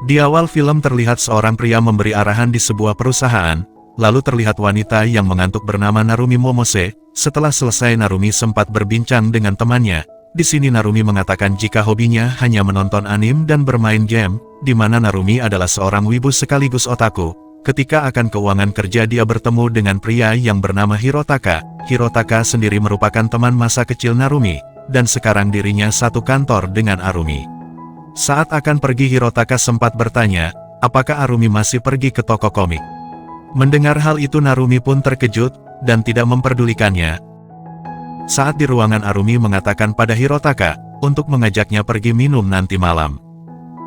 Di awal film terlihat seorang pria memberi arahan di sebuah perusahaan, lalu terlihat wanita yang mengantuk bernama Narumi Momose. Setelah selesai Narumi sempat berbincang dengan temannya. Di sini Narumi mengatakan jika hobinya hanya menonton anime dan bermain game, di mana Narumi adalah seorang wibu sekaligus otaku. Ketika akan keuangan kerja dia bertemu dengan pria yang bernama Hirotaka. Hirotaka sendiri merupakan teman masa kecil Narumi, dan sekarang dirinya satu kantor dengan Arumi. Saat akan pergi Hirotaka sempat bertanya, apakah Arumi masih pergi ke toko komik. Mendengar hal itu Narumi pun terkejut, dan tidak memperdulikannya. Saat di ruangan Arumi mengatakan pada Hirotaka, untuk mengajaknya pergi minum nanti malam.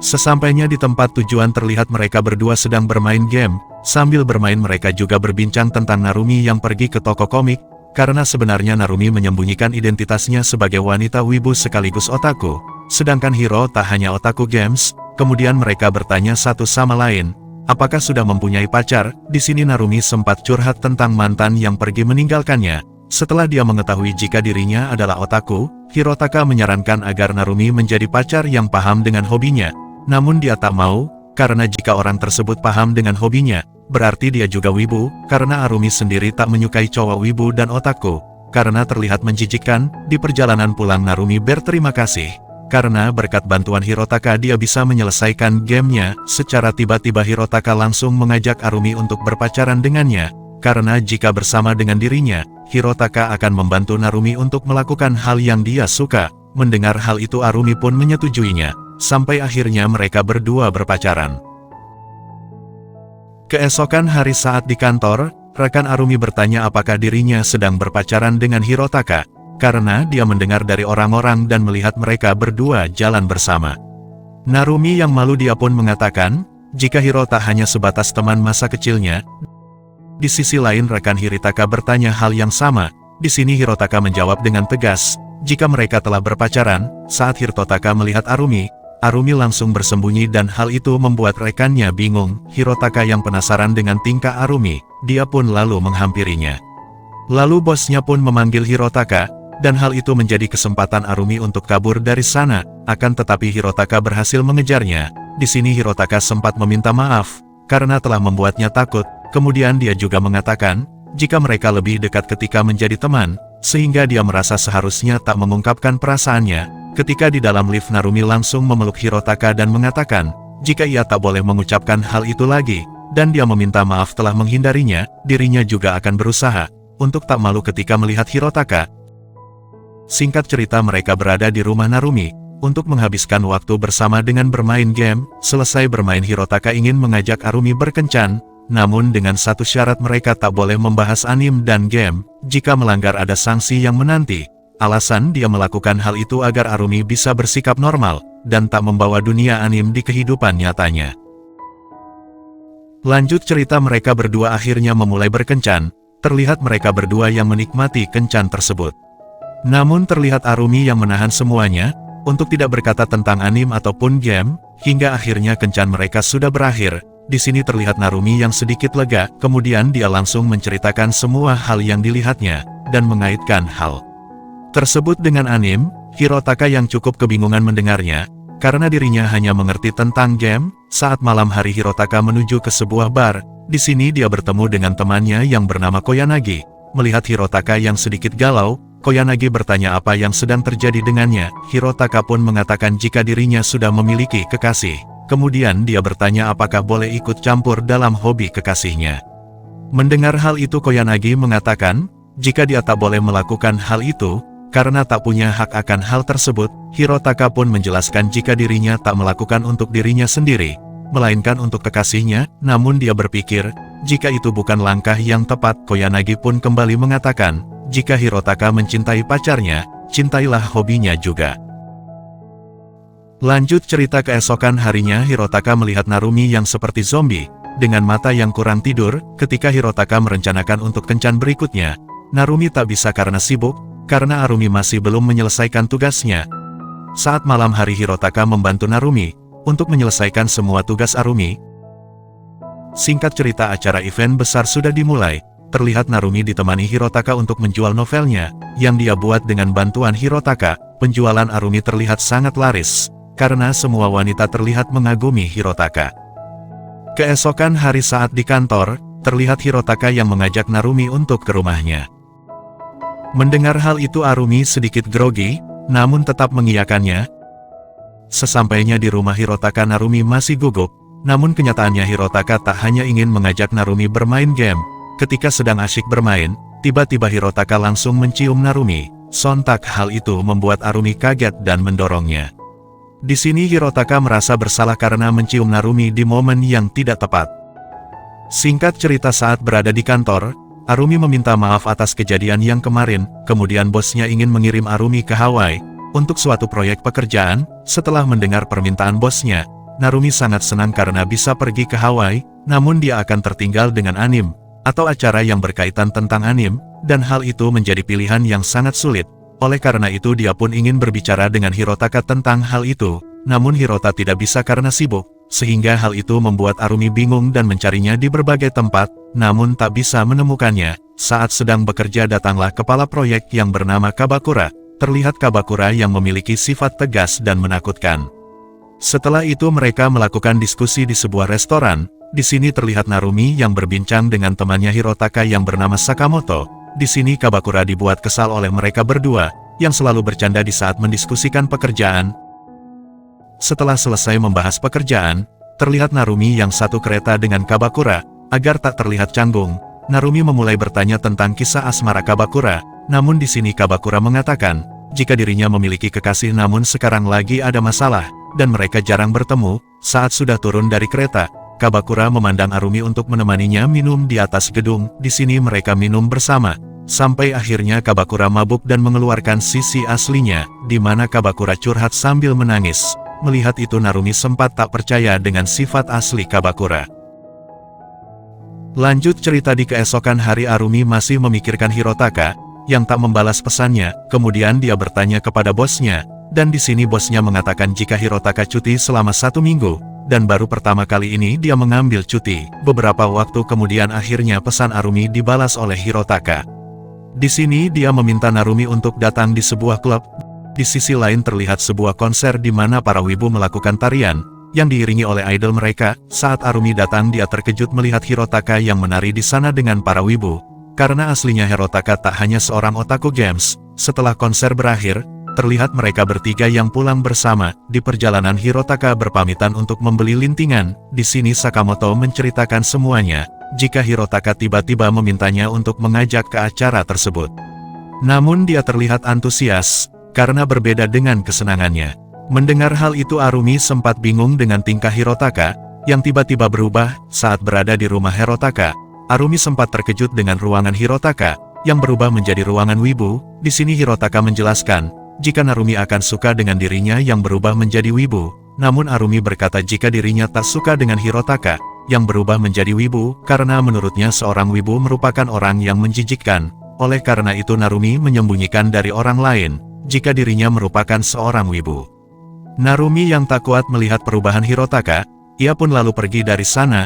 Sesampainya di tempat tujuan terlihat mereka berdua sedang bermain game, sambil bermain mereka juga berbincang tentang Narumi yang pergi ke toko komik, karena sebenarnya Narumi menyembunyikan identitasnya sebagai wanita wibu sekaligus otaku, sedangkan Hiro tak hanya otaku games. Kemudian mereka bertanya satu sama lain, apakah sudah mempunyai pacar? Di sini Narumi sempat curhat tentang mantan yang pergi meninggalkannya. Setelah dia mengetahui jika dirinya adalah otaku, Hirotaka menyarankan agar Narumi menjadi pacar yang paham dengan hobinya. Namun dia tak mau, karena jika orang tersebut paham dengan hobinya, berarti dia juga wibu, karena Arumi sendiri tak menyukai cowok wibu dan otaku. Karena terlihat menjijikkan, di perjalanan pulang Narumi berterima kasih. Karena berkat bantuan Hirotaka dia bisa menyelesaikan gamenya. Secara tiba-tiba Hirotaka langsung mengajak Arumi untuk berpacaran dengannya. Karena jika bersama dengan dirinya, Hirotaka akan membantu Narumi untuk melakukan hal yang dia suka. Mendengar hal itu Arumi pun menyetujuinya. Sampai akhirnya mereka berdua berpacaran. Keesokan hari saat di kantor, rekan Arumi bertanya apakah dirinya sedang berpacaran dengan Hirotaka. Karena dia mendengar dari orang-orang dan melihat mereka berdua jalan bersama. Narumi yang malu dia pun mengatakan, jika Hiro tak hanya sebatas teman masa kecilnya. Di sisi lain rekan Hirotaka bertanya hal yang sama. Di sini Hirotaka menjawab dengan tegas, jika mereka telah berpacaran. Saat Hirotaka melihat Arumi, Arumi langsung bersembunyi dan hal itu membuat rekannya bingung. Hirotaka yang penasaran dengan tingkah Arumi, dia pun lalu menghampirinya. Lalu bosnya pun memanggil Hirotaka. Dan hal itu menjadi kesempatan Arumi untuk kabur dari sana, akan tetapi Hirotaka berhasil mengejarnya. Di sini Hirotaka sempat meminta maaf, karena telah membuatnya takut. Kemudian dia juga mengatakan, jika mereka lebih dekat ketika menjadi teman, sehingga dia merasa seharusnya tak mengungkapkan perasaannya. Ketika di dalam lift Narumi langsung memeluk Hirotaka dan mengatakan, jika ia tak boleh mengucapkan hal itu lagi, dan dia meminta maaf telah menghindarinya, dirinya juga akan berusaha untuk tak malu ketika melihat Hirotaka. Singkat cerita mereka berada di rumah Narumi, untuk menghabiskan waktu bersama dengan bermain game. Selesai bermain Hirotaka ingin mengajak Arumi berkencan, namun dengan satu syarat mereka tak boleh membahas anime dan game, jika melanggar ada sanksi yang menanti. Alasan dia melakukan hal itu agar Arumi bisa bersikap normal, dan tak membawa dunia anime di kehidupan nyatanya. Lanjut cerita mereka berdua akhirnya memulai berkencan, terlihat mereka berdua yang menikmati kencan tersebut. Namun terlihat Arumi yang menahan semuanya, untuk tidak berkata tentang anime ataupun game, hingga akhirnya kencan mereka sudah berakhir. Di sini terlihat Narumi yang sedikit lega, kemudian dia langsung menceritakan semua hal yang dilihatnya, dan mengaitkan hal tersebut dengan anime. Hirotaka yang cukup kebingungan mendengarnya, karena dirinya hanya mengerti tentang game. Saat malam hari Hirotaka menuju ke sebuah bar, di sini dia bertemu dengan temannya yang bernama Koyanagi. Melihat Hirotaka yang sedikit galau, Koyanagi bertanya apa yang sedang terjadi dengannya. Hirotaka pun mengatakan jika dirinya sudah memiliki kekasih. Kemudian dia bertanya apakah boleh ikut campur dalam hobi kekasihnya. Mendengar hal itu Koyanagi mengatakan, jika dia tak boleh melakukan hal itu, karena tak punya hak akan hal tersebut. Hirotaka pun menjelaskan jika dirinya tak melakukan untuk dirinya sendiri, melainkan untuk kekasihnya. Namun dia berpikir, jika itu bukan langkah yang tepat. Koyanagi pun kembali mengatakan, jika Hirotaka mencintai pacarnya, cintailah hobinya juga. Lanjut cerita keesokan harinya Hirotaka melihat Narumi yang seperti zombie, dengan mata yang kurang tidur. Ketika Hirotaka merencanakan untuk kencan berikutnya, Narumi tak bisa karena sibuk, karena Arumi masih belum menyelesaikan tugasnya. Saat malam hari Hirotaka membantu Narumi, untuk menyelesaikan semua tugas Arumi. Singkat cerita acara event besar sudah dimulai. Terlihat Narumi ditemani Hirotaka untuk menjual novelnya, yang dia buat dengan bantuan Hirotaka. Penjualan Arumi terlihat sangat laris, karena semua wanita terlihat mengagumi Hirotaka. Keesokan hari saat di kantor, terlihat Hirotaka yang mengajak Narumi untuk ke rumahnya. Mendengar hal itu Arumi sedikit grogi, namun tetap mengiyakannya. Sesampainya di rumah Hirotaka Narumi masih gugup, namun kenyataannya Hirotaka tak hanya ingin mengajak Narumi bermain game. Ketika sedang asyik bermain, tiba-tiba Hirotaka langsung mencium Narumi. Sontak hal itu membuat Arumi kaget dan mendorongnya. Di sini Hirotaka merasa bersalah karena mencium Narumi di momen yang tidak tepat. Singkat cerita saat berada di kantor, Arumi meminta maaf atas kejadian yang kemarin, kemudian bosnya ingin mengirim Arumi ke Hawaii untuk suatu proyek pekerjaan. Setelah mendengar permintaan bosnya, Narumi sangat senang karena bisa pergi ke Hawaii, namun dia akan tertinggal dengan anime, atau acara yang berkaitan tentang anime, dan hal itu menjadi pilihan yang sangat sulit. Oleh karena itu dia pun ingin berbicara dengan Hirotaka tentang hal itu, namun Hirota tidak bisa karena sibuk, sehingga hal itu membuat Arumi bingung dan mencarinya di berbagai tempat, namun tak bisa menemukannya. Saat sedang bekerja datanglah kepala proyek yang bernama Kabakura. Terlihat Kabakura yang memiliki sifat tegas dan menakutkan. Setelah itu mereka melakukan diskusi di sebuah restoran. Di sini terlihat Narumi yang berbincang dengan temannya Hirotaka yang bernama Sakamoto. Di sini Kabakura dibuat kesal oleh mereka berdua, yang selalu bercanda di saat mendiskusikan pekerjaan. Setelah selesai membahas pekerjaan, terlihat Narumi yang satu kereta dengan Kabakura. Agar tak terlihat canggung, Narumi memulai bertanya tentang kisah asmara Kabakura. Namun di sini Kabakura mengatakan, jika dirinya memiliki kekasih namun sekarang lagi ada masalah, dan mereka jarang bertemu. Saat sudah turun dari kereta, Kabakura memandang Arumi untuk menemaninya minum di atas gedung. Di sini mereka minum bersama, sampai akhirnya Kabakura mabuk dan mengeluarkan sisi aslinya, di mana Kabakura curhat sambil menangis. Melihat itu Narumi sempat tak percaya dengan sifat asli Kabakura. Lanjut cerita di keesokan hari Arumi masih memikirkan Hirotaka, yang tak membalas pesannya. Kemudian dia bertanya kepada bosnya, dan di sini bosnya mengatakan jika Hirotaka cuti selama 1 minggu. Dan baru pertama kali ini dia mengambil cuti. Beberapa waktu kemudian akhirnya pesan Arumi dibalas oleh Hirotaka. Di sini dia meminta Narumi untuk datang di sebuah klub. Di sisi lain terlihat sebuah konser di mana para wibu melakukan tarian, yang diiringi oleh idol mereka. Saat Arumi datang dia terkejut melihat Hirotaka yang menari di sana dengan para wibu. Karena aslinya Hirotaka tak hanya seorang otaku games. Setelah konser berakhir, terlihat mereka bertiga yang pulang bersama. Di perjalanan Hirotaka berpamitan untuk membeli lintingan. Di sini Sakamoto menceritakan semuanya, jika Hirotaka tiba-tiba memintanya untuk mengajak ke acara tersebut. Namun dia terlihat antusias, karena berbeda dengan kesenangannya. Mendengar hal itu Arumi sempat bingung dengan tingkah Hirotaka, yang tiba-tiba berubah. Saat berada di rumah Hirotaka, Arumi sempat terkejut dengan ruangan Hirotaka, yang berubah menjadi ruangan wibu. Di sini Hirotaka menjelaskan, jika Narumi akan suka dengan dirinya yang berubah menjadi wibu. Namun Arumi berkata jika dirinya tak suka dengan Hirotaka, yang berubah menjadi wibu, karena menurutnya seorang wibu merupakan orang yang menjijikkan. Oleh karena itu Narumi menyembunyikan dari orang lain, jika dirinya merupakan seorang wibu. Narumi yang tak kuat melihat perubahan Hirotaka, ia pun lalu pergi dari sana.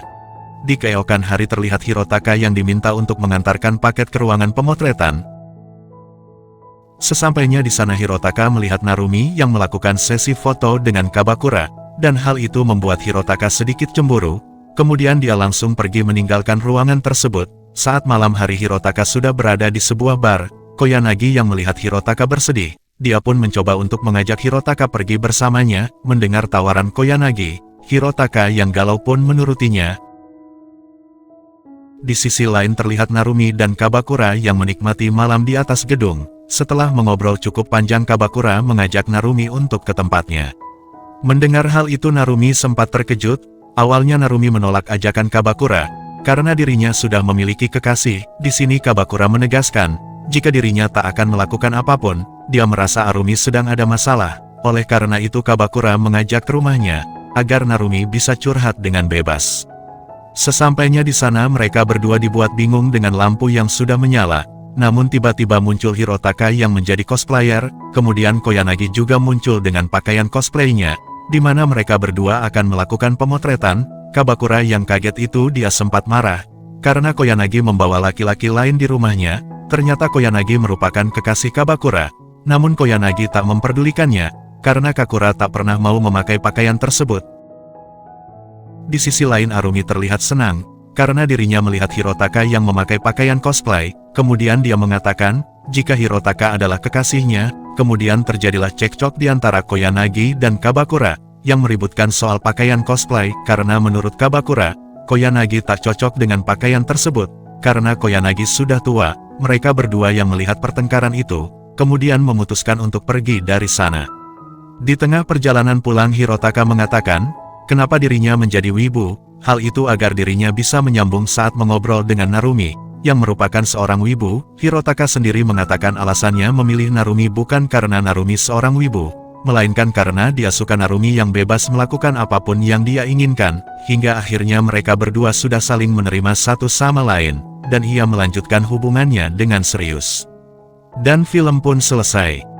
Di keesokan hari terlihat Hirotaka yang diminta untuk mengantarkan paket ke ruangan pemotretan. Sesampainya di sana Hirotaka melihat Narumi yang melakukan sesi foto dengan Kabakura, dan hal itu membuat Hirotaka sedikit cemburu. Kemudian dia langsung pergi meninggalkan ruangan tersebut. Saat malam hari Hirotaka sudah berada di sebuah bar. Koyanagi yang melihat Hirotaka bersedih, dia pun mencoba untuk mengajak Hirotaka pergi bersamanya. Mendengar tawaran Koyanagi, Hirotaka yang galau pun menurutinya. Di sisi lain terlihat Narumi dan Kabakura yang menikmati malam di atas gedung. Setelah mengobrol cukup panjang Kabakura mengajak Narumi untuk ke tempatnya. Mendengar hal itu Narumi sempat terkejut. Awalnya Narumi menolak ajakan Kabakura, karena dirinya sudah memiliki kekasih. Di sini Kabakura menegaskan, jika dirinya tak akan melakukan apapun. Dia merasa Arumi sedang ada masalah. Oleh karena itu Kabakura mengajak ke rumahnya, agar Narumi bisa curhat dengan bebas. Sesampainya di sana mereka berdua dibuat bingung dengan lampu yang sudah menyala. Namun tiba-tiba muncul Hirotaka yang menjadi cosplayer, kemudian Koyanagi juga muncul dengan pakaian cosplaynya, di mana mereka berdua akan melakukan pemotretan. Kabakura yang kaget itu dia sempat marah, karena Koyanagi membawa laki-laki lain di rumahnya. Ternyata Koyanagi merupakan kekasih Kabakura, namun Koyanagi tak memperdulikannya. karena Kakura tak pernah mau memakai pakaian tersebut. Di sisi lain Arumi terlihat senang, karena dirinya melihat Hirotaka yang memakai pakaian cosplay, kemudian dia mengatakan, jika Hirotaka adalah kekasihnya, kemudian terjadilah cekcok di antara Koyanagi dan Kabakura, yang meributkan soal pakaian cosplay, karena menurut Kabakura, Koyanagi tak cocok dengan pakaian tersebut, karena Koyanagi sudah tua. Mereka berdua yang melihat pertengkaran itu, kemudian memutuskan untuk pergi dari sana. Di tengah perjalanan pulang Hirotaka mengatakan, kenapa dirinya menjadi wibu, hal itu agar dirinya bisa menyambung saat mengobrol dengan Narumi, yang merupakan seorang wibu. Hirotaka sendiri mengatakan alasannya memilih Narumi bukan karena Narumi seorang wibu, melainkan karena dia suka Narumi yang bebas melakukan apapun yang dia inginkan, hingga akhirnya mereka berdua sudah saling menerima satu sama lain, dan ia melanjutkan hubungannya dengan serius. Dan film pun selesai.